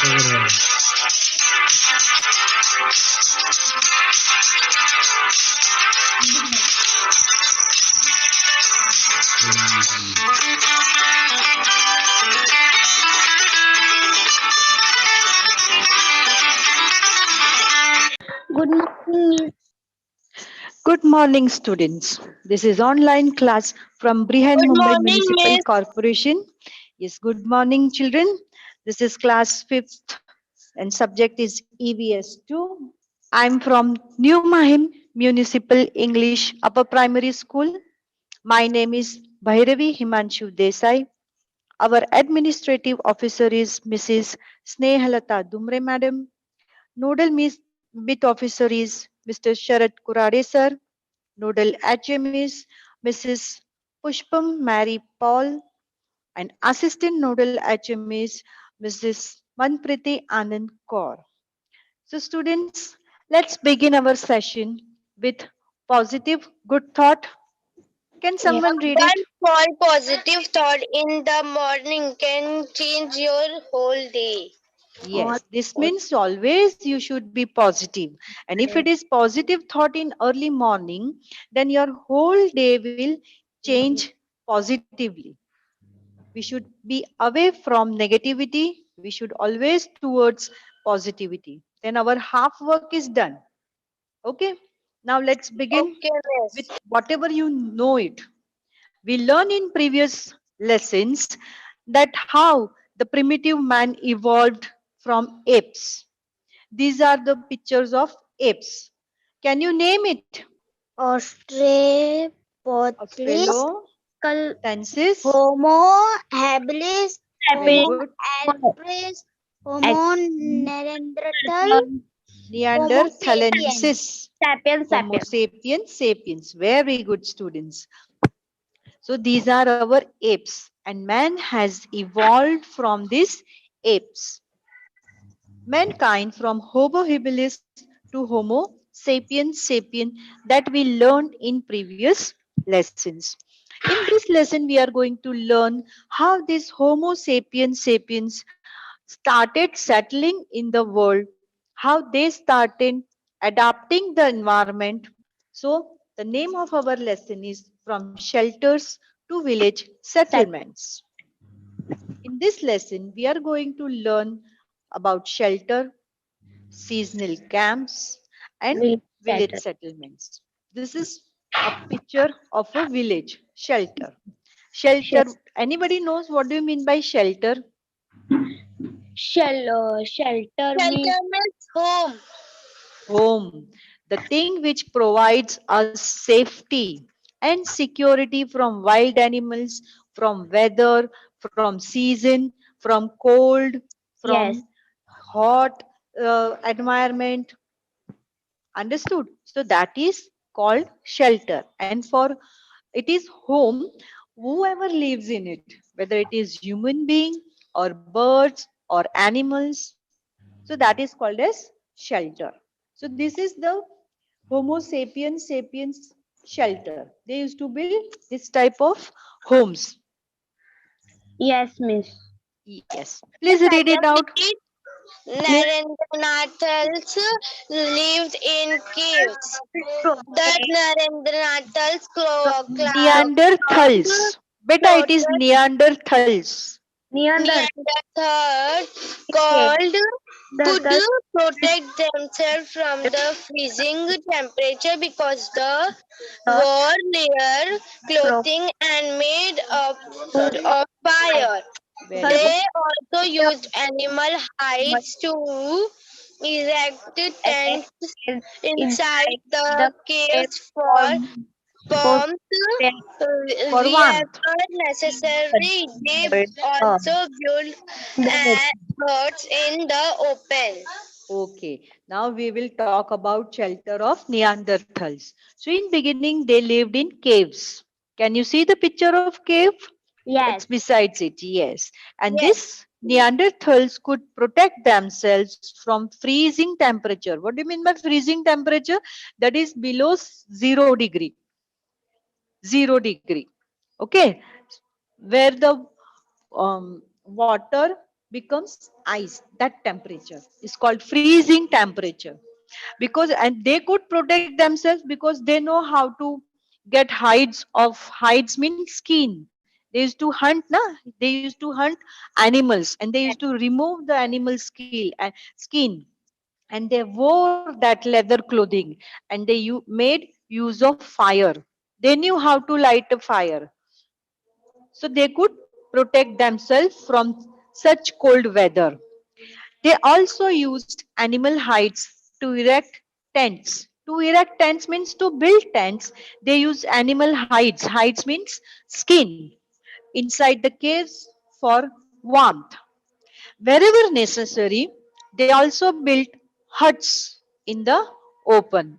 Good morning. Good morning, students. This is online class from Brihan Good Mumbai morning, Municipal Miss. Corporation. Yes, good morning, children. This is class 5th and subject is EVS 2. I'm from New Mahim Municipal English Upper Primary School. My name is Bhairavi Himanshu Desai. Our administrative officer is Mrs. Snehalata Dumbre, Madam. Nodal bit officer is Mr. Sharad Kurhade, sir. Nodal HM is Mrs. Pushpam Mary Paul, and Assistant Nodal HM is Mrs. Manpriti Anand Kaur. So, students, let's begin our session with positive good thought. Can Yes. someone read it? One small positive thought in the morning can change your whole day. All Yes, this means always you should be positive. And if it is positive thought in early morning, then your whole day will change positively. We should be away from negativity. We should always towards positivity. Then our half work is done. Okay. Now let's begin Okay, with Miss. whatever you know it. We learned in previous lessons that how the primitive man evolved from apes. These are the pictures of apes. Can you name it? Australopithecus, Australopithecus. Homo habilis, Very Homo good. erectus, Homo neanderthal, Homo sapien. Neanderthalensis. Homo sapiens sapiens. Very good, students. So these are our apes, and man has evolved from these apes. Mankind from Homo habilis to Homo sapiens sapien that we learned in previous lessons. In this lesson, we are going to learn how this Homo sapiens sapiens started settling in the world, how they started adapting the environment. So, the name of our lesson is From Shelters to Village Settlements. In this lesson, we are going to learn about shelter, seasonal camps, and village settlements. This is a picture of a village shelter. Shelter, anybody knows what do you mean by shelter? Shelter means Shelter means home. Home, the thing which provides us safety and security from wild animals, from weather, from season, from cold, yes, from hot environment. Understood? So that is called shelter. And for it is home, whoever lives in it, whether it is human being or birds or animals. So that is called as shelter. So this is the Homo sapiens sapiens shelter. They used to build this type of homes. yes, miss. Yes. Please read it out. Miss Neanderthals lived in caves. The protect Neanderthals from Neanderthals. Beta, it is clothed Neanderthals. near Neanderthals the called could the protect themselves from the freezing temperature because the wore their clothing and made up of fire. Very good. They also used animal hides to erect tents inside inside the the cave caves for for for warmth For warmth. wherever necessary. They also built huts in the open. Okay. Now we will talk about shelter of Neanderthals. So in beginning they lived in caves. Can you see the picture of cave? It's yes, besides it, yes. And Yes. this Neanderthals could protect themselves from freezing temperature. What do you mean by freezing temperature? That is below 0 degree. 0 degree. Okay. Where the water becomes ice. That temperature is called freezing temperature. Because and they could protect themselves because they know how to get hides means skin. They used to hunt, na? They used to hunt animals and they used to remove the animal skin, and they wore that leather clothing, and they made use of fire. They knew how to light a fire, so they could protect themselves from such cold weather. They also used animal hides to erect tents. To erect tents means to build tents. They use animal hides. Hides means skin inside the caves for warmth. Wherever necessary, they also built huts in the open.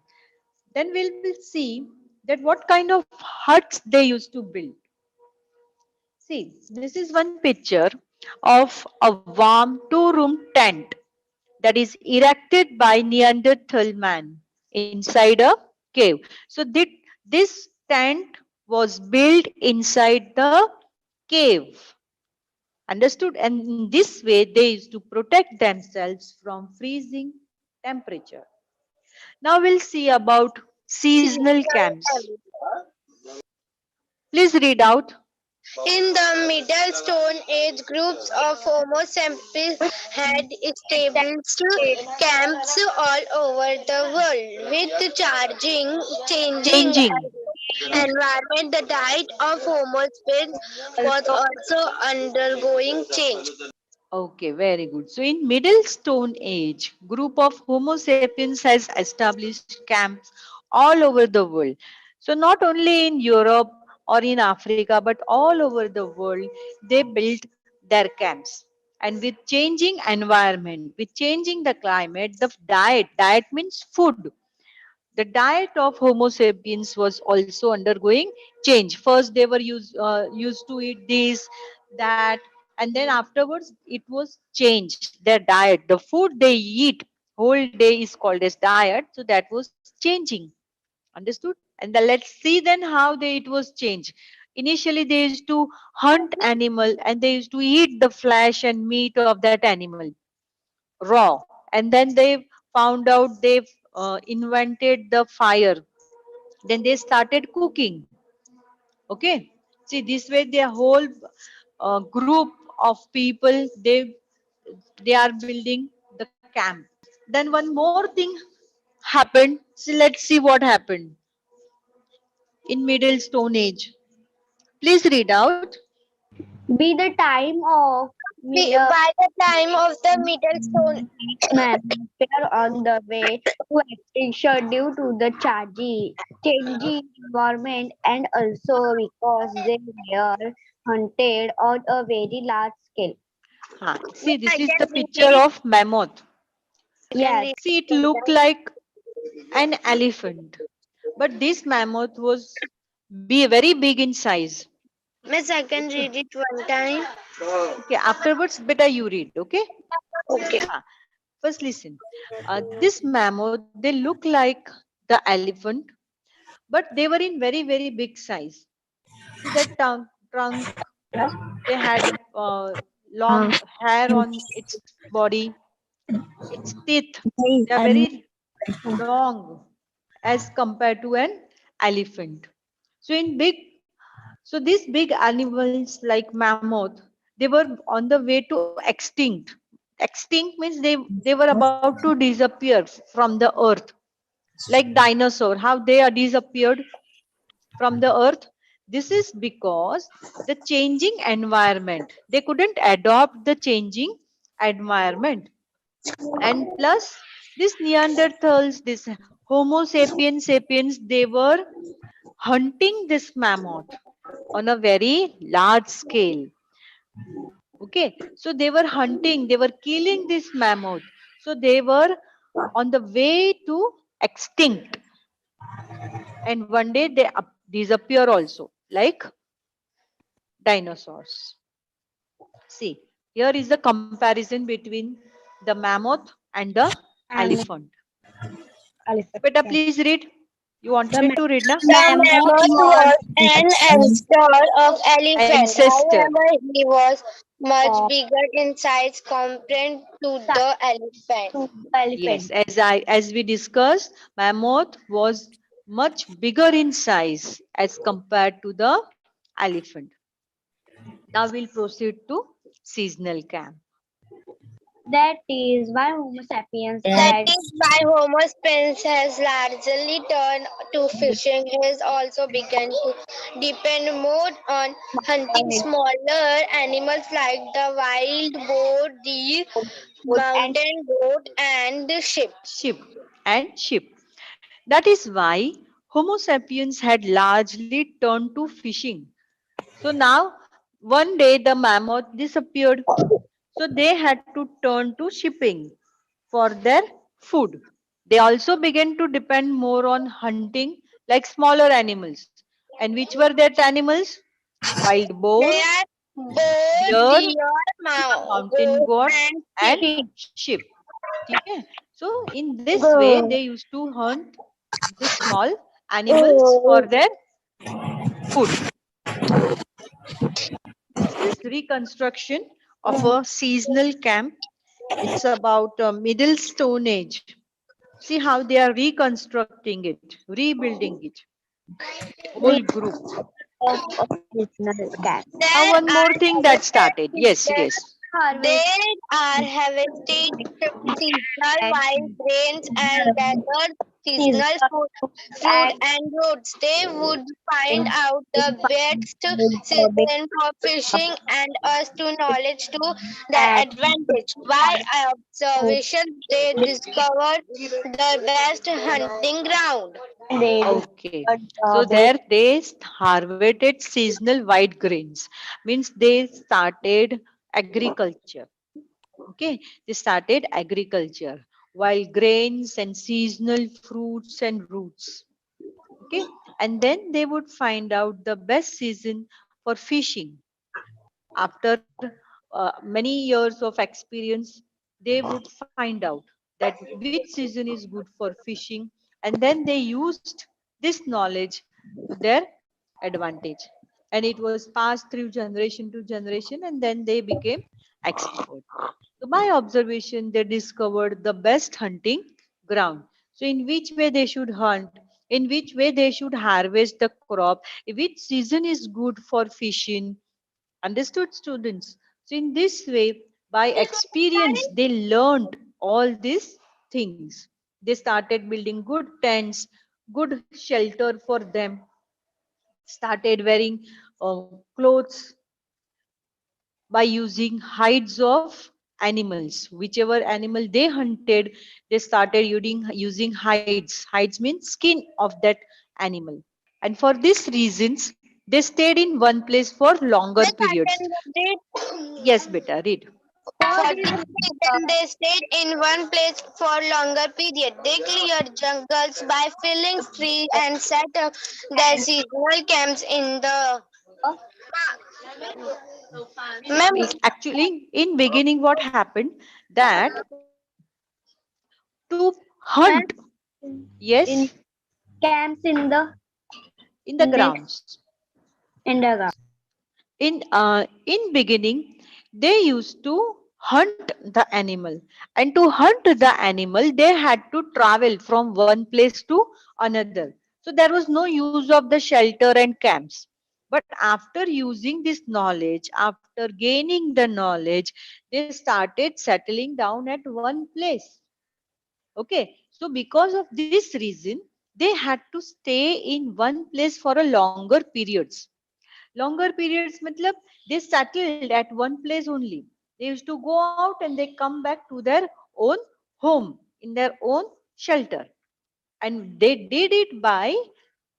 Then we will see that what kind of huts they used to build. See, this is one picture of a warm two-room tent that is erected by Neanderthal man inside a cave. So this tent was built inside the cave. Understood? And in this way, they used to protect themselves from freezing temperature. Now we'll see about seasonal camps. Please read out. In the Middle Stone Age, groups of Homo sapiens had established camps all over the world. With changing Changing. environment, the diet of Homo sapiens was also undergoing change. Okay, very good. So in Middle Stone Age, group of Homo sapiens has established camps all over the world. So not only in Europe or in Africa, but all over the world, they built their camps. And with changing environment, with changing the climate, the diet means food. The diet of Homo sapiens was also undergoing change. First, they were used to eat this, that, and then afterwards, it was changed. Their diet, the food they eat whole day is called as diet. So that was changing. Understood? And let's see then how it was changed. Initially, they used to hunt animal and they used to eat the flesh and meat of that animal raw, and then they found out they invented the fire, then they started cooking. Okay, see, this way their whole group of people, they are building the camp. Then one more thing happened. So let's see what happened in Middle Stone Age. Please read out. Be the time of middle By the time of the Middle Stone man appear on the way to extinction due to the changing environment and also because they were hunted on a very large scale. See, this I is the can read picture it. of mammoth. I can Yes, read See, it one looked time. like an elephant, but this mammoth was very big in size. Miss, I can Okay. read it one time. Okay. Afterwards, better you read. Okay. Okay. Ah, first, listen. This mammoth, they look like the elephant, but they were in very big size. See that trunk. They had long hair on its body. Its teeth, they are very long as compared to an elephant. So in big, so these big animals like mammoth, they were on the way to extinct. Extinct means they were about to disappear from the earth, like dinosaur. How they are disappeared from the earth? This is because the changing environment. They couldn't adopt the changing environment, and plus this Neanderthals, this Homo sapiens, they were hunting this mammoth on a very large scale. Okay, so they were hunting, they were killing this mammoth. So they were on the way to extinct, and one day they disappear also, like dinosaurs. See, here is the comparison between the mammoth and the and elephant. elephant. Beta, Yes. please read. You wanted to read, na? The Mammoth mammoth was was an ancestor of elephant. Ancestor. However, he was much of bigger in size compared to size the elephant. to the Yes, elephant. as we discussed, mammoth was much bigger in size as compared to the elephant. Now we'll proceed to seasonal camp. That is why Homo sapiens That had is why Homo sapiens has largely turned to fishing. He has also begun to depend more on hunting multiple smaller animals like the wild boar, deer, food and mountain goat, and the sheep. Sheep. That is why Homo sapiens had largely turned to fishing. So now, one day the mammoth disappeared. So they had to turn to shipping for their food. They also began to depend more on hunting like smaller animals. And which were that animals? Wild boar, They are boar, deer, deer, mountain goat, goat, and and sheep. sheep. sheep. Okay? So in this way, they Go. used to hunt the small animals for their food. This is reconstruction of a seasonal camp. It's about middle stone age. See how they are reconstructing it, rebuilding it, whole group. Of seasonal cat. Now There one more are thing that harvested started. Yes, seasonal. yes. Harvest They are harvested seasonal and wild grains and gathered seasonal seasonal fruit and and roots. They would find and out the best season for fishing and us to knowledge to their and advantage. By observation, they discovered the best hunting ground. they Okay. discovered So the there best they harvested seasonal white grains. Means they started agriculture. Okay. They started agriculture. While grains and seasonal fruits and roots. Okay. And then they would find out the best season for fishing. After many years of experience, they would find out that which season is good for fishing, and then they used this knowledge to their advantage. And it was passed through generation to generation, and then they became expert. So by observation, they discovered the best hunting ground. So in which way they should hunt, in which way they should harvest the crop, which season is good for fishing. Understood, students? So, in this way, by experience, they learned all these things. They started building good tents, good shelter for them, started wearing clothes by using hides of animals. Whichever animal they hunted, they started using hides. Hides means skin of that animal. And for these reasons, they stayed in one place for longer Yes, I periods. can read. Yes, beta, read. for For this this reason, they stayed in one place for longer period. They cleared jungles by felling trees and set up their and seasonal camps in the uh, Mem- Actually, in beginning, what happened that to hunt, camps in yes, camps in the in the grounds. in the ground. In beginning, they used to hunt the animal, and to hunt the animal, they had to travel from one place to another. So there was no use of the shelter and camps. But after using this knowledge, after gaining the knowledge, they started settling down at one place. Okay, so because of this reason, they had to stay in one place for a longer periods. Longer periods matlab they settled at one place only. They used to go out and they come back to their own home in their own shelter. And they did it by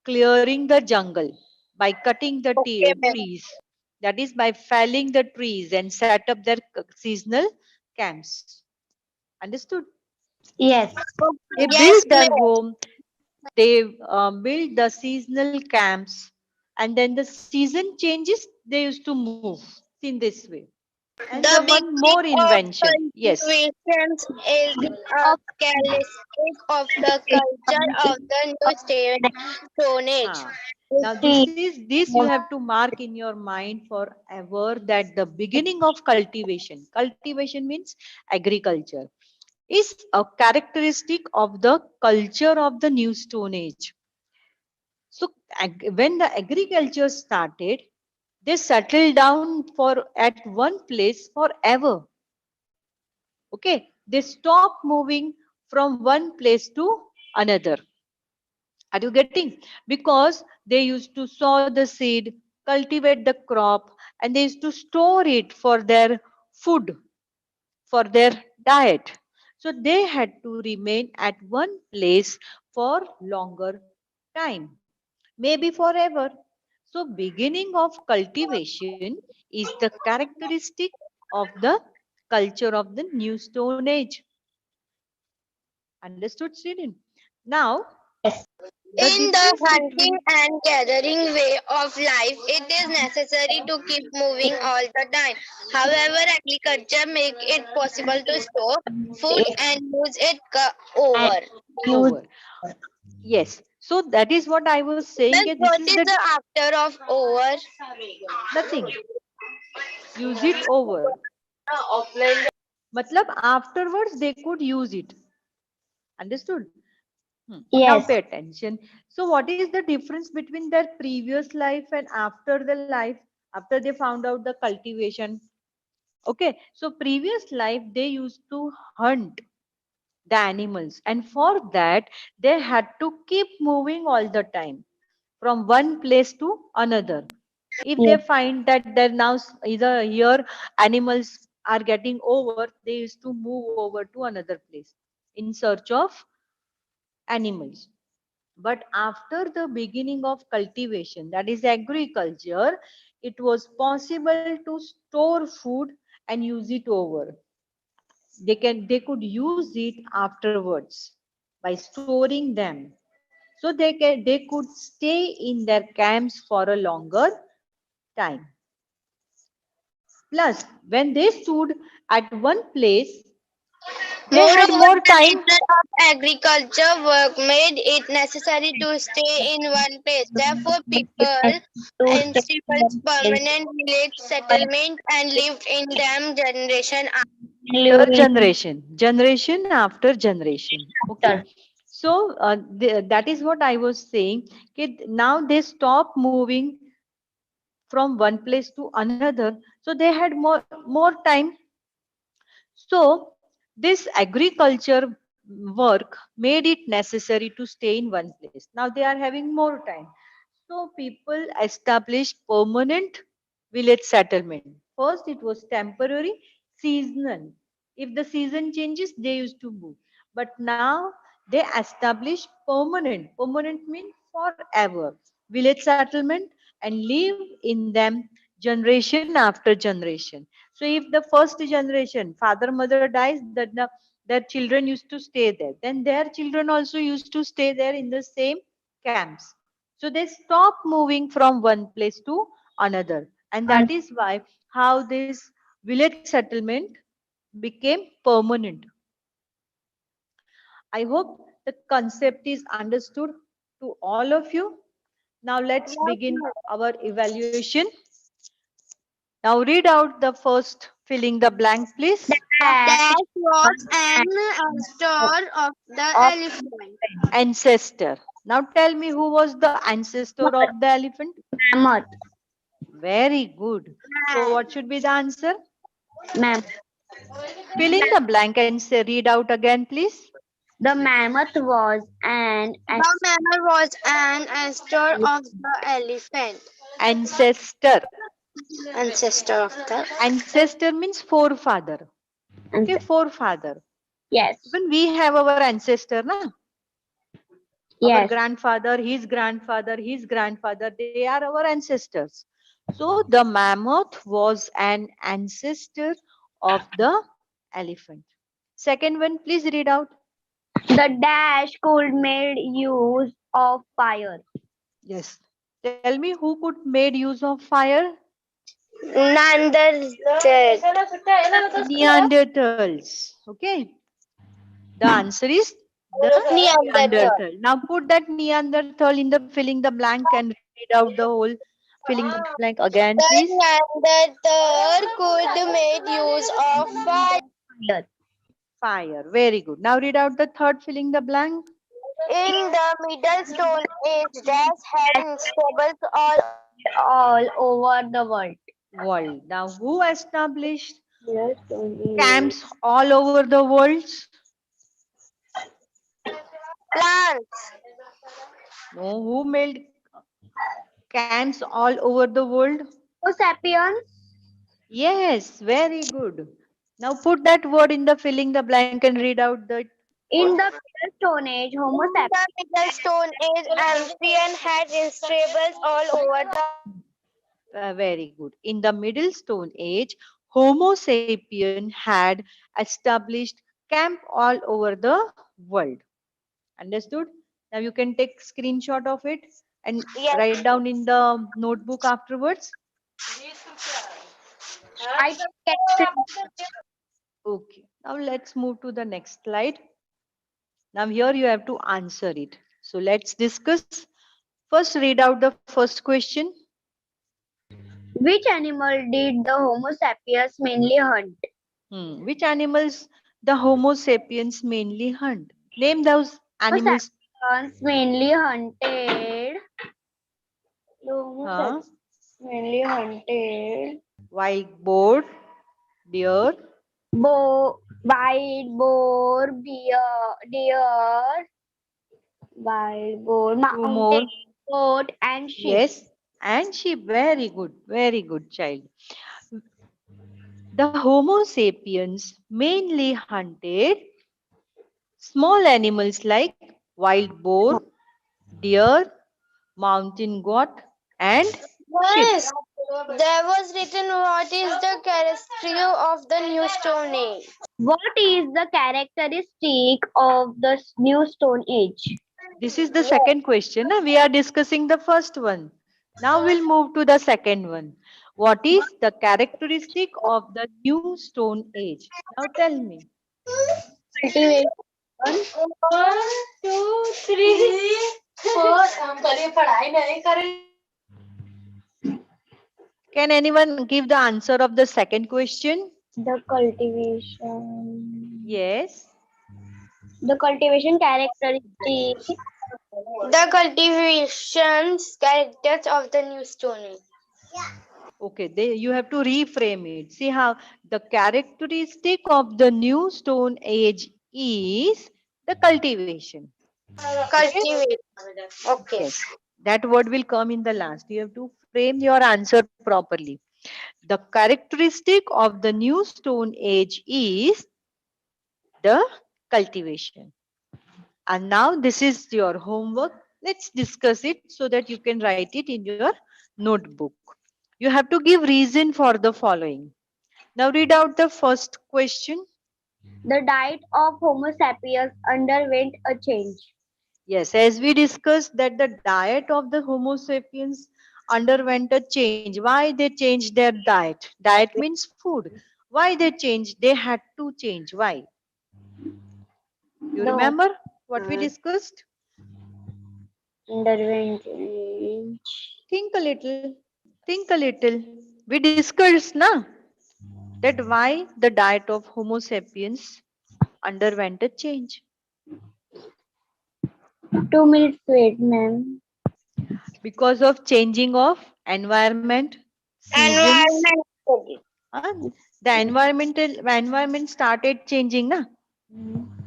clearing the jungle, by cutting the okay, ma'am. trees. That is by felling the trees and set up their seasonal camps. Understood? Yes, They Yes, built their ma'am. home, they build the seasonal camps, and then the season changes, they used to move in this way. And The the one beginning more of invention. Yes. cultivations is a Of characteristic of the culture of the New Stone Age. Huh. Now history this you have to mark in your mind forever, that the beginning of cultivation. Cultivation means agriculture, is a characteristic of the culture of the New Stone Age. So when the agriculture started, they settled down for at one place forever. Okay, they stop moving from one place to another. Are you getting? Because they used to sow the seed, cultivate the crop, and they used to store it for their food, for their diet. So they had to remain at one place for longer time, maybe forever. So beginning of cultivation is the characteristic of the culture of the New Stone Age. Understood, student? Now, the In the difference hunting between, and gathering way of life, it is necessary to keep moving all the time. However, agriculture make it possible to store food and use it and over. use over. Yes. So that is what I was saying. Then This what is is the the after of over? nothing. Use it over. Matlab afterwards they could use it. Understood? Now yes, pay attention. So what is the difference between their previous life and after the life, after they found out the cultivation? Okay. So previous life they used to hunt the animals, and for that they had to keep moving all the time from one place to another. If they yes, find that there now either here animals are getting over, they used to move over to another place in search of animals. But after the beginning of cultivation, that is agriculture, it was possible to store food and use it over. They could use it afterwards by storing them. So they could stay in their camps for a longer time. Plus, when they stood at one place, they had Moreover, more the time. nature of agriculture work made it necessary to stay in one place. Therefore, people to stay in established one place permanent village settlement and lived in them generation After and live generation after generation. Okay. after. So that is what I was saying. Okay, now they stop moving from one place to another. So they had more time. So this agriculture work made it necessary to stay in one place. Now they are having more time. So people established permanent village settlement. First it was temporary, seasonal. If the season changes, they used to move. But now they established permanent. Permanent means forever. Village settlement and live in them generation after generation. So if the first generation, father, mother dies, that their children used to stay there. Then their children also used to stay there in the same camps. So they stop moving from one place to another. And that is why how this village settlement became permanent. I hope the concept is understood to all of you. Now let's begin our evaluation. Now read out the first filling the blank, please. That Dash was an of ancestor of the of elephant. Ancestor. Now tell me who was the ancestor of the elephant? mammoth, Very good. So what should be the answer? mammoth. Fill in the blank and say, read out again, please. The mammoth was an The mammal was an ancestor of the elephant. Ancestor. Ancestor of the Ancestor means forefather. Okay, ancestor. forefather. Yes, Even we have our ancestor, na? Our yes. grandfather, his grandfather, they are our ancestors. So the mammoth was an ancestor of the elephant. Second one, please read out. The dash could made use of fire. Yes. Tell me who could made use of fire? Neanderthals. Neanderthals. Okay. The answer is the Neanderthal. Neanderthal. Now put that Neanderthal in the filling the blank and read out the whole filling the blank again, please. The Neanderthal could make use of fire. Fire. Fire. Very good. Now read out the third filling the blank. In the Middle Stone Age, gas had stables all All over the world. World. Now who established Yes, only camps all over the world? plants. No, who made camps all over the world? Homo sapiens. Yes, very good. Now put that word in the filling the blank and read out the In the Middle Stone Age, Homo In sapiens the Middle Stone Age, amphibians had stables all over the very good. In the Middle Stone Age, Homo sapien had established camp all over the world. Understood? Now you can take screenshot of it and yes. write down in the notebook afterwards. I can get Okay. Now let's move to the next slide. Now here you have to answer it. So let's discuss. First read out the first question. which animal did the Homo sapiens mainly hunt? Which animals the Homo sapiens mainly hunt? Name those Homo animals. sapiens mainly hunted. The Homo Huh? sapiens mainly hunted Wild boar, deer, wild boar, deer, wild boar, two mountain more. goat, and sheep. Yes, and sheep. Very good child. The Homo sapiens mainly hunted small animals like wild boar, deer, mountain goat, and sheep. Yes. There was written what is the characteristic of the New Stone Age. What is the characteristic of the new Stone Age? This is the second question. We are discussing the first one. Now we'll move to the second one. What is the characteristic of the new Stone Age? Now tell me. Cultivation. 1, 2, 3, 4 हम कभी पढ़ाई नहीं करें Can anyone give the answer of the second question? The cultivation. Yes. The cultivation characteristic. the cultivations characters of the New Stone Age. Okay, you have to reframe it. See how the characteristic of the new Stone Age is the cultivation. Okay. Cultivate. Okay. Yes, that word will come in the last. You have to frame your answer properly. The characteristic of the new Stone Age is the cultivation. And now this is your homework. Let's discuss it so that you can write it in your notebook. You have to give reason for the following. Now read out the first question. The diet of Homo sapiens underwent a change. Yes, as we discussed that the diet of the Homo sapiens underwent a change. Why they changed their diet? Diet means food. Why they changed? They had to change. Why? You The remember what we discussed? underwent change. Think a little. Think a little. We discussed na that why the diet of Homo sapiens underwent a change 2 minutes wait, ma'am. because of changing of environment, seasons. Environment studies. Huh? The environment started changing na,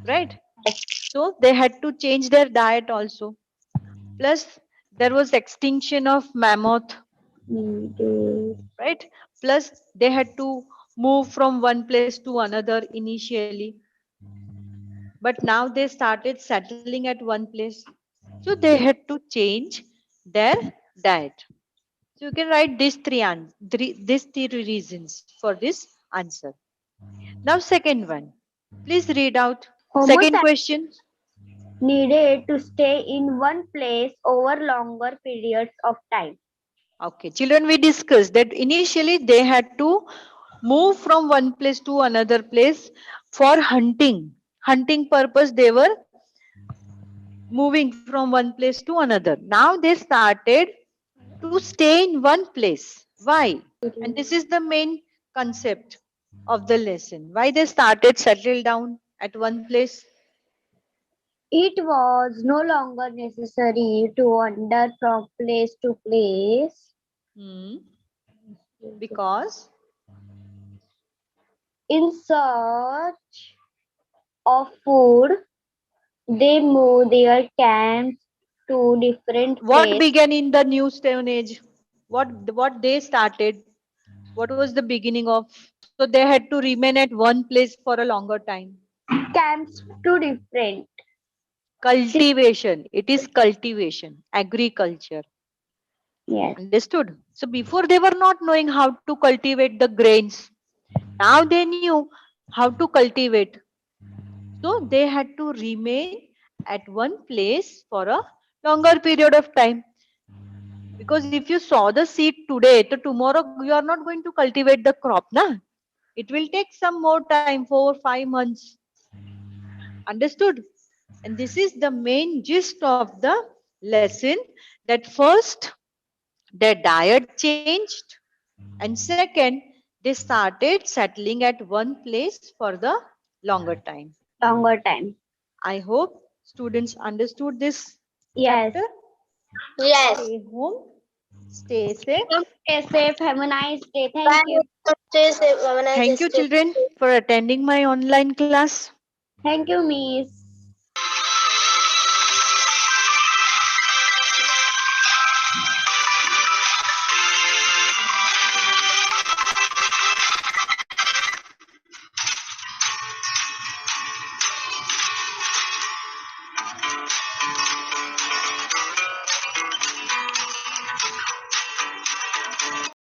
right? So they had to change their diet also. Plus there was extinction of mammoth, Mm, right? Plus they had to move from one place to another initially, but now they started settling at one place, so they had to change their diet. So you can write these three reasons for this answer. Now second one, please read out Homo second sapiens question. needed to stay in one place over longer periods of time. Okay, children, we discussed that initially they had to move from one place to another place for hunting. Hunting purpose, they were moving from one place to another. Now they started to stay in one place. Why? And this is the main concept of the lesson. Why they started settle down at one place? It was no longer necessary to wander from place to place. Hmm. Because In search of food, they moved their camps to different what places. began in the new stone age? What they started? What was the beginning of? So they had to remain at one place for a longer time. Camps to different. Cultivation. It is cultivation, agriculture. Yes, Understood? So before they were not knowing how to cultivate the grains. Now they knew how to cultivate. So they had to remain at one place for a longer period of time. Because if you saw the seed today, so tomorrow you are not going to cultivate the crop, na? It will take some more time, 4 5 months. Understood? And this is the main gist of the lesson, that first their diet changed, and second they started settling at one place for the longer time. longer time. I hope students understood this Yes. chapter. Yes. Stay home, stay safe. Stay safe. Have a nice day. Thank you. Bye. Stay safe. Have a Thank nice you, day. children, for attending my online class. Thank you, Miss.